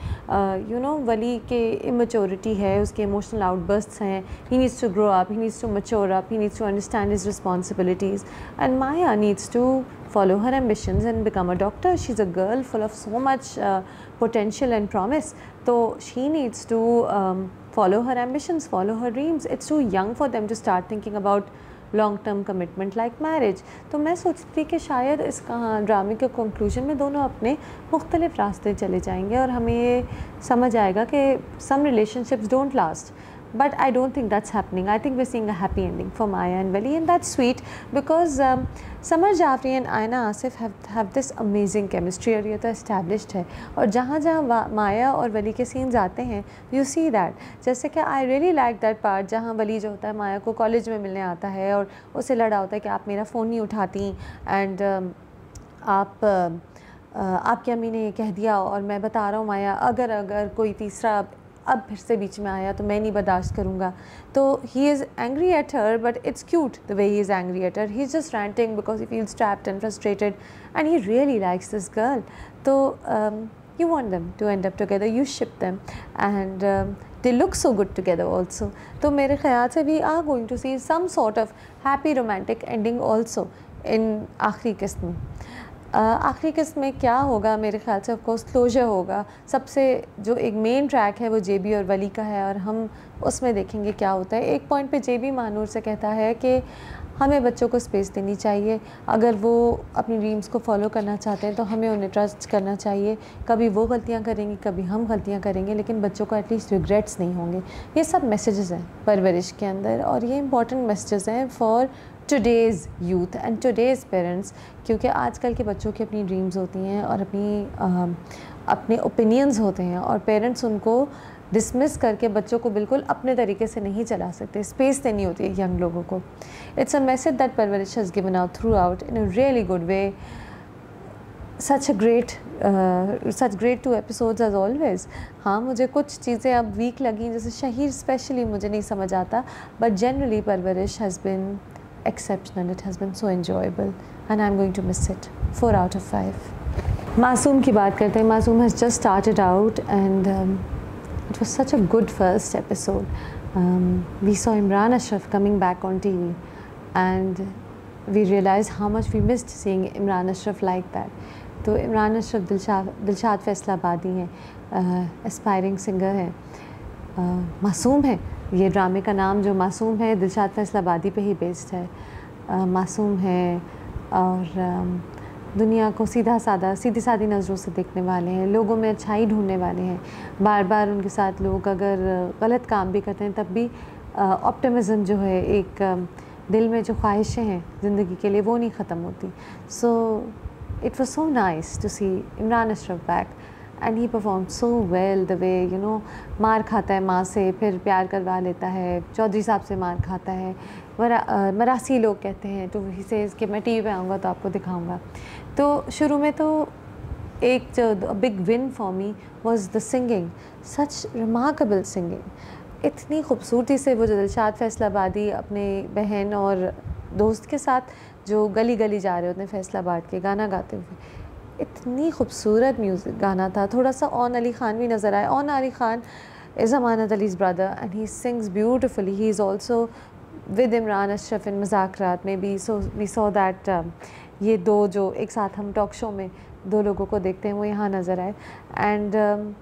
[SPEAKER 1] वली के इमेच्योरिटी है, उसके इमोशनल आउटबर्स्ट्स हैं, he needs to grow up, he needs to mature up, he needs to understand his responsibilities, and Maya needs to follow her ambitions and become a doctor. She's a girl full of so much potential and promise. So she needs to follow her ambitions, follow her dreams. It's too young for them to start thinking about long term commitment like marriage. तो मैं सोचती थी कि शायद इस ड्रामे के conclusion में दोनों अपने मुख्तलिफ रास्ते चले जाएंगे और हमें ये समझ आएगा कि some relationships don't last. But I don't think that's happening. I think we're seeing a happy ending for Maya and Wali, and that's sweet because Samar Jafri and Aina Asif have this amazing chemistry और ये तो established है. और जहाँ जहाँ माया और वली के scenes आते हैं you see that. जैसे कि I really like that part जहाँ वली जो होता है माया को कॉलेज में मिलने आता है और उसे लड़ा होता है कि आप मेरा फ़ोन नहीं उठाती एंड आपकी अम्मी ने ये कह दिया और मैं बता रहा हूँ माया अगर कोई तीसरा अब फिर से बीच में आया तो मैं नहीं बर्दाश्त करूँगा. तो he is angry at her but it's cute the way he is angry at her. He is just ranting because he feels trapped and frustrated and he really likes this girl. तो you want them to end up together, you ship them and they look so good together also. तो मेरे ख्याल से we are going to see some sort of happy romantic ending also in आखिरी किस्त में. आखिरी किस्त में क्या होगा मेरे ख्याल से ऑफकोर्स क्लोजर होगा. सबसे जो एक मेन ट्रैक है वो जेबी और वली का है और हम उसमें देखेंगे क्या होता है. एक पॉइंट पे जेबी मानूर से कहता है कि हमें बच्चों को स्पेस देनी चाहिए. अगर वो अपनी ड्रीम्स को फॉलो करना चाहते हैं तो हमें उन्हें ट्रस्ट करना चाहिए. कभी वो गलतियाँ करेंगे, कभी हम गलतियाँ करेंगे, लेकिन बच्चों को एटलीस्ट रिग्रेट्स नहीं होंगे. ये सब मैसेजेस हैं परवरिश के अंदर और ये इंपॉर्टेंट मैसेजेस हैं for today's youth and today's parents, क्योंकि आजकल के बच्चों की अपनी ड्रीम्स होती हैं और अपने ओपिनियंस होते हैं और पेरेंट्स उनको डिसमिस करके बच्चों को बिल्कुल अपने तरीके से नहीं चला सकते. स्पेस देनी होती है यंग लोगों को. It's a message that Parwarish has given out throughout in a really good way. Such great 2 episodes as always. हाँ, मुझे कुछ चीज़ें अब वीक लगी, जैसे शहीर स्पेशली मुझे नहीं समझ आता, बट जनरली परवरिश has been exceptional. It has been so enjoyable and I'm going to miss it. 4 out of 5. मासूम की बात करते हैं. मासूम has just started out and it was such a good first episode. We saw Imran Ashraf coming back on TV and we realized how much we missed seeing Imran Ashraf like that. तो इमरान अशरफ दिलशाद फैसलाबादी हैं, aspiring singer हैं. मासूम है, ये ड्रामे का नाम जो मासूम है दिलशाद फैसलाबादी पे ही बेस्ड है. मासूम है और दुनिया को सीधी सादी नज़रों से देखने वाले हैं. लोगों में अच्छाई ढूंढने वाले हैं. बार बार उनके साथ लोग अगर गलत काम भी करते हैं तब भी ऑप्टिमिज़म जो है, एक दिल में जो ख्वाहिशें हैं ज़िंदगी के लिए, वो नहीं ख़त्म होती. So it was so nice to see Imran Ashraf back and he performed so well the way मार खाता है माँ से, फिर प्यार करवा लेता है, चौधरी साहब से मार खाता है. मरासी लोग कहते हैं तो ही से कि मैं टीवी पे आऊँगा तो आपको दिखाऊँगा. तो शुरू में तो एक जो big win for me was the singing. Such remarkable singing. इतनी खूबसूरती से वो दिलशाद फैसलाबादी अपने बहन और दोस्त के साथ जो गली गली जा रहे होते हैं फैसलाबाद के, गाना गाते हुए, इतनी खूबसूरत म्यूज़िक गाना था. थोड़ा सा ओन अली ख़ान भी नज़र आया. Aun Ali Khan is Amanat Ali's brother and he sings beautifully. He is also with Imran Ashraf in Mazaqraat में भी. सो वी सॉ दैट ये दो जो एक साथ हम टॉक शो में 2 लोगों को देखते हैं वो यहाँ नज़र आए. एंड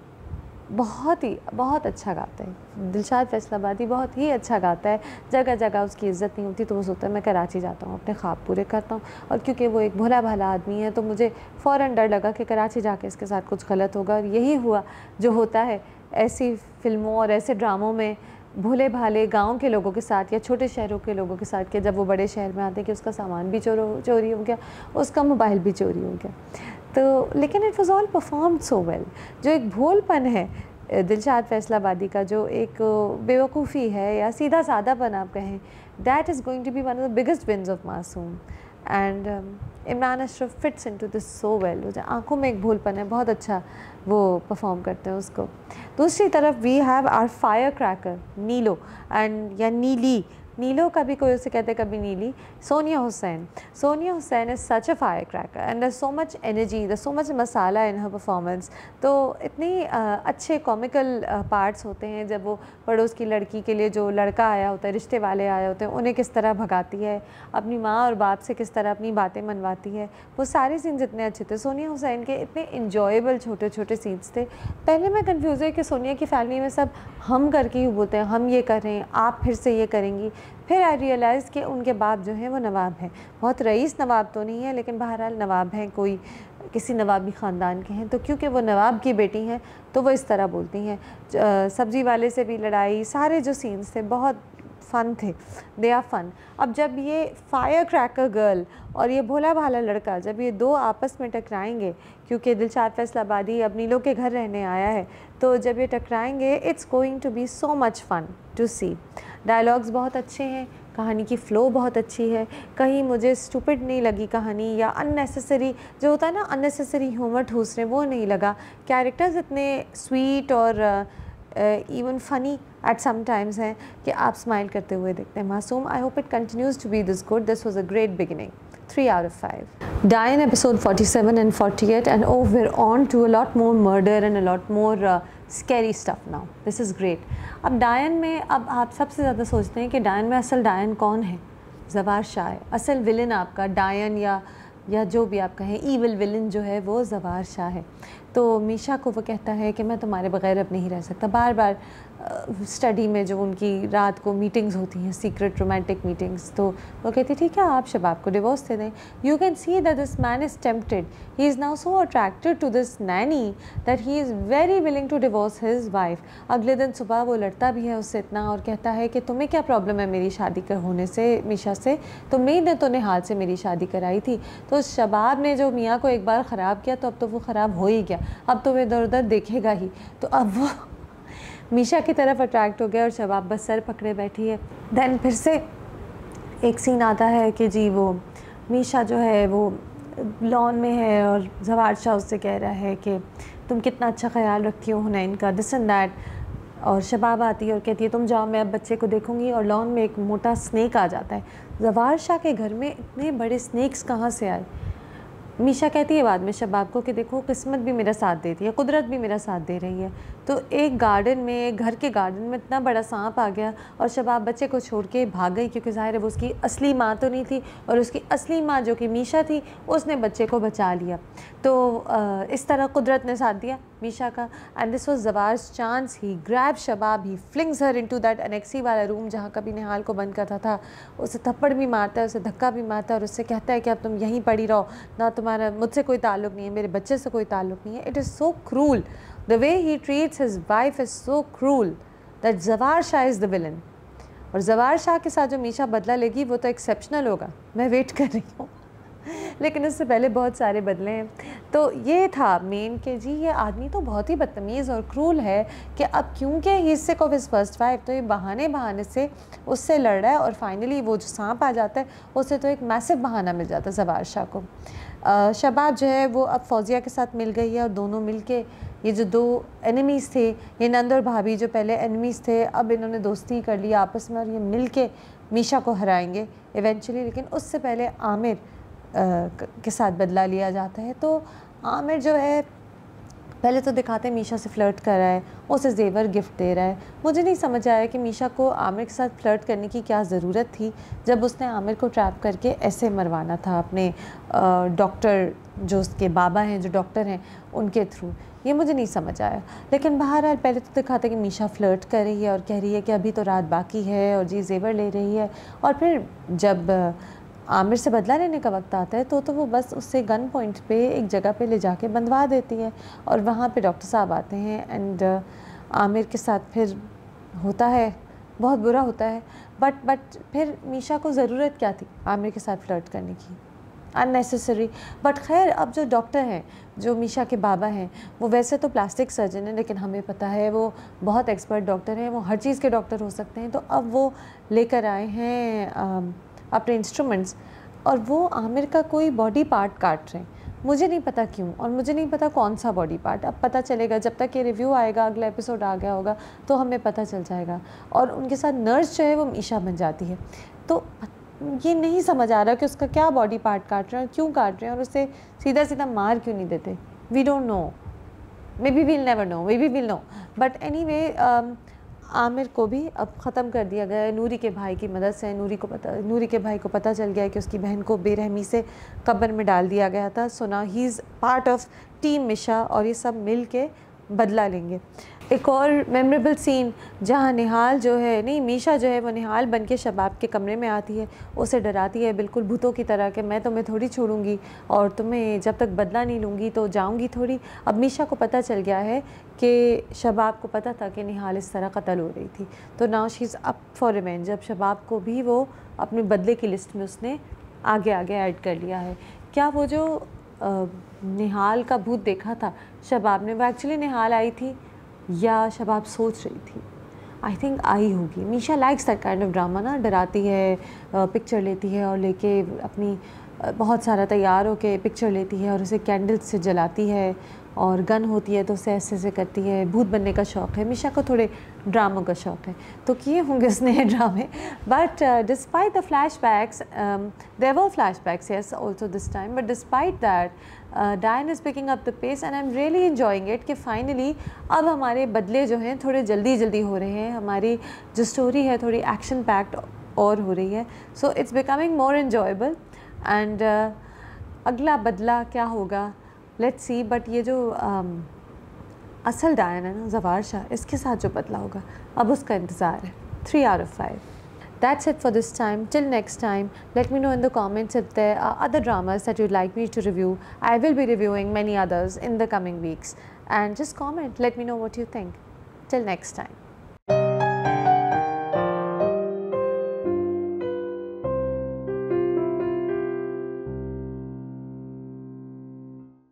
[SPEAKER 1] बहुत अच्छा गाता है दिलशाद फैसलाबादी. बहुत ही अच्छा गाता है. जगह जगह उसकी इज़्ज़त नहीं होती तो वो सोचता है मैं कराची जाता हूँ, अपने ख्वाब पूरे करता हूँ. और क्योंकि वो एक भोला भाला आदमी है तो मुझे फ़ौरन डर लगा कि कराची जाके इसके साथ कुछ गलत होगा. और यही हुआ जो होता है ऐसी फ़िल्मों और ऐसे ड्रामों में भोले भाले गांव के लोगों के साथ या छोटे शहरों के लोगों के साथ, कि जब वो बड़े शहर में आते हैं कि उसका सामान भी चोरी हो गया, उसका मोबाइल भी चोरी हो गया. तो लेकिन it was all performed so well. जो एक भोलपन है दिलशाद फैसलाबादी का, जो एक बेवकूफ़ी है या सीधा सादापन आप कहें, that is going to be one of the biggest wins of Masoom. And Imran Ashraf fits into this so well. आंखों में एक भोलपन है, बहुत अच्छा वो परफॉर्म करते हैं उसको. दूसरी तरफ we have our fire cracker Neelo and या नीली नीलो का भी कोई उसे कहते कभी Neeli, Sonia Hussain is such a fire cracker and there so much energy, there so much masala in her performance. तो इतनी अच्छे कॉमिकल पार्ट्स होते हैं जब वो पड़ोस की लड़की के लिए जो लड़का आया होता है, रिश्ते वाले आए होते हैं, उन्हें किस तरह भगाती है, अपनी माँ और बाप से किस तरह अपनी बातें मनवाती है, वो सारे सीन्स इतने अच्छे थे। सोनिया हुसैन के इतने इंजॉयबल छोटे छोटे सीन्स थे। पहले मैं कंफ्यूज हुई कि सोनिया की फैमिली में सब हम करके ही बोलते हैं, हम ये कर रहे हैं, आप फिर से ये करेंगी। फिर आई रियलाइज़ कि उनके बाप जो है वो नवाब हैं, बहुत रईस नवाब तो नहीं है लेकिन बहरहाल नवाब हैं, कोई किसी नवाबी ख़ानदान के हैं। तो क्योंकि वो नवाब की बेटी हैं तो वो इस तरह बोलती हैं। सब्ज़ी वाले से भी लड़ाई, सारे जो सीन्स थे बहुत फ़न थे, दे आर फ़न। अब जब ये फायर क्रैकर गर्ल और ये भोला भाला लड़का, जब ये दो आपस में टकराएंगे, क्योंकि दिलशाद फैसलाबादी अब नीलो के घर रहने आया है, तो जब ये टकराएंगे it's going to be so much fun to see. Dialogues बहुत अच्छे हैं, कहानी की फ़्लो बहुत अच्छी है, कहीं मुझे स्टूपिड नहीं लगी कहानी या अननेसेसरी जो होता है ना, अननेसेसरी ह्यूमर ठूसने, वो नहीं लगा। कैरेक्टर्स इतने स्वीट और even funny at some times हैं कि आप स्माइल करते हुए देखते हैं। Masoom, I hope it continues to be this good, this was a great beginning, 3 out of 5. Diane episode 47 and 48 and oh, we're on to a lot more murder and a lot more scary stuff now. This is great. अब डायन में अब आप सबसे ज़्यादा सोचते हैं कि डायन में असल डायन कौन है? ज़वार शाह है। असल विलन आपका डायन या जो भी आप कहें, ईविल विलन जो है वो ज़वार शाह है। तो मीशा को वो कहता है कि मैं तुम्हारे बग़ैर अब नहीं रह सकता। बार बार स्टडी में जो उनकी रात को मीटिंग्स होती हैं, सीक्रेट रोमांटिक मीटिंग्स, तो वो कहती ठीक है आप शबाब को डिवोर्स दे दें। You can see that this man is tempted, he is now so attracted to this nanny that he is very willing to divorce his wife. अगले दिन सुबह वो लड़ता भी है उससे इतना और कहता है कि तुम्हें क्या प्रॉब्लम है मेरी शादी कर होने से मीशा से, तो मैंने तो निहाल से मेरी शादी कराई थी। तो शबाब ने जो मियाँ को एक बार ख़राब किया तो अब तो वो ख़राब हो ही गया, अब तो वो इधर उधर देखेगा ही। तो अब वो मीशा की तरफ अट्रैक्ट हो गया और शबाब बस सर पकड़े बैठी है। देन फिर से एक सीन आता है कि जी वो मीशा जो है वो लॉन में है और ज़वार शाह उससे कह रहा है कि तुम कितना अच्छा ख्याल रखती हो हुनैन का, दिस एंड दैट। और शबाब आती है और कहती है तुम जाओ, मैं अब बच्चे को देखूंगी। और लॉन में एक मोटा स्नेक आ जाता है। ज़वार शाह के घर में इतने बड़े स्नेक्स कहाँ से आए? मीशा कहती है बाद में शबाब को कि देखो किस्मत भी मेरा साथ देती है, कुदरत भी मेरा साथ दे रही है। तो एक गार्डन में, एक घर के गार्डन में इतना बड़ा सांप आ गया और शबाब बच्चे को छोड़ के भाग गई, क्योंकि ज़ाहिर है वो उसकी असली माँ तो नहीं थी और उसकी असली माँ जो कि मीशा थी उसने बच्चे को बचा लिया। तो इस तरह कुदरत ने साथ दिया मीशा का। And this was Zawar's chance. He grab Shabab, he flings her into that annexe वाला रूम जहाँ कभी निहाल को बंद करता था। उसे थप्पड़ भी मारता है, उसे धक्का भी मारता है और उससे कहता है कि अब तुम यहीं पड़ी रहो, ना तुम्हारा मुझसे कोई ताल्लुक़ नहीं है, मेरे बच्चे से कोई ताल्लुक़ नहीं है। It is so cruel, the way he treats his wife is so cruel that Zawar Shah is the villain. और ज़वार शाह के साथ जो मीशा बदला लेगी वो तो एक्सेप्शनल होगा, मैं वेट कर रही हूँ। लेकिन उससे पहले बहुत सारे बदले हैं। तो ये था मेन कि जी ये आदमी तो बहुत ही बदतमीज़ और क्रूल है कि अब क्योंकि he is sick of his first wife, तो ये बहाने से उससे लड़ रहा है और फाइनली वो जो सांप आ जाता है उससे तो एक मैसिव बहाना मिल जाता है ज़वार शाह को। शबाब जो है वो अब फौजिया के साथ मिल गई है और दोनों मिल के ये जो दो एनिमीज़ थे, ये नंद और भाभी जो पहले एनिमीज़ थे, अब इन्होंने दोस्ती कर लिया आपस में और ये मिल के मीशा को हराएंगे इवेंचुअली। लेकिन उससे पहले आमिर के साथ बदला लिया जाता है। तो आमिर जो है पहले तो दिखाते हैं मीशा से फ़्लर्ट कर रहा है, उसे जेवर गिफ्ट दे रहा है। मुझे नहीं समझ आया कि मीशा को आमिर के साथ फ़्लर्ट करने की क्या ज़रूरत थी जब उसने आमिर को ट्रैप करके ऐसे मरवाना था अपने डॉक्टर, जो उसके बाबा हैं जो डॉक्टर हैं, उनके थ्रू। ये मुझे नहीं समझ आया। लेकिन बहरहाल पहले तो दिखाते कि मीशा फ़्लर्ट कर रही है और कह रही है कि अभी तो रात बाकी है और जी जेवर ले रही है। और फिर जब आमिर से बदला लेने का वक्त आता है तो वो बस उससे गन पॉइंट पे एक जगह पे ले जाके बंधवा देती है और वहाँ पे डॉक्टर साहब आते हैं एंड आमिर के साथ फिर होता है, बहुत बुरा होता है। बट फिर मीशा को ज़रूरत क्या थी आमिर के साथ फ़्लर्ट करने की? अननेसेसरी। बट खैर अब जो डॉक्टर हैं, जो मीशा के बाबा हैं, वो वैसे तो प्लास्टिक सर्जन हैं लेकिन हमें पता है वो बहुत एक्सपर्ट डॉक्टर हैं, वो हर चीज़ के डॉक्टर हो सकते हैं। तो अब वो लेकर आए हैं अपने इंस्ट्रूमेंट्स और वो आमिर का कोई बॉडी पार्ट काट रहे हैं। मुझे नहीं पता क्यों, और मुझे नहीं पता कौन सा बॉडी पार्ट। अब पता चलेगा, जब तक ये रिव्यू आएगा, अगला एपिसोड आ गया होगा तो हमें पता चल जाएगा। और उनके साथ नर्स जो है वो मीशा बन जाती है। तो ये नहीं समझ आ रहा कि उसका क्या बॉडी पार्ट काट रहे हैं, क्यों काट रहे हैं, और उसे सीधा सीधा मार क्यों नहीं देते। We don't know, maybe we'll never know, maybe we'll know, but anyway Aamir को भी अब ख़त्म कर दिया गया है नूरी के भाई की मदद से। नूरी के भाई को पता चल गया है कि उसकी बहन को बेरहमी से कब्र में डाल दिया गया था। So now he is part of team Misha, और ये सब मिल के बदला लेंगे। एक और मेमोरेबल सीन जहाँ निहाल जो है, नहीं मीशा जो है वो निहाल बन के शबाब के कमरे में आती है, उसे डराती है बिल्कुल भूतों की तरह कि मैं तुम्हें थोड़ी छोड़ूंगी और तुम्हें जब तक बदला नहीं लूँगी तो जाऊँगी थोड़ी। अब मीशा को पता चल गया है कि शबाब को पता था कि निहाल इस तरह कत्ल हो रही थी, तो now she is up for revenge. अब शबाब को भी वो अपने बदले की लिस्ट में उसने आगे आगे ऐड कर लिया है। क्या वो जो निहाल का भूत देखा था शबाब ने, वो एक्चुअली निहाल आई थी या शबाब सोच रही थी? आई थिंक आई होगी। Misha likes that kind of drama ना, डराती है, पिक्चर लेती है और लेके अपनी बहुत सारा तैयार होके पिक्चर लेती है और उसे कैंडल से जलाती है, और गन होती है तो उसे ऐसे ऐसे करती है। भूत बनने का शौक़ है मीशा को, थोड़े ड्रामों का शौक़ है, तो किए होंगे उसने ड्रामे। But despite the flashbacks, there were flashbacks yes also this time, but despite that Dayan is picking up the pace and I am really enjoying it कि फाइनली अब हमारे बदले जो हैं थोड़े जल्दी जल्दी हो रहे हैं, हमारी जो स्टोरी है थोड़ी एक्शन पैक्ड और हो रही है। So it's becoming more enjoyable and अगला बदला क्या होगा, लेट्स सी। बट ये जो असल डायन है ना, ज़वार शाह, इसके साथ जो बदला होगा अब उसका इंतज़ार है। 3 out of 5. That's it for this time. Till next time, let me know in the comments if there are other dramas that you'd like me to review. I will be reviewing many others in the coming weeks. And just comment, let me know what you think. Till next time.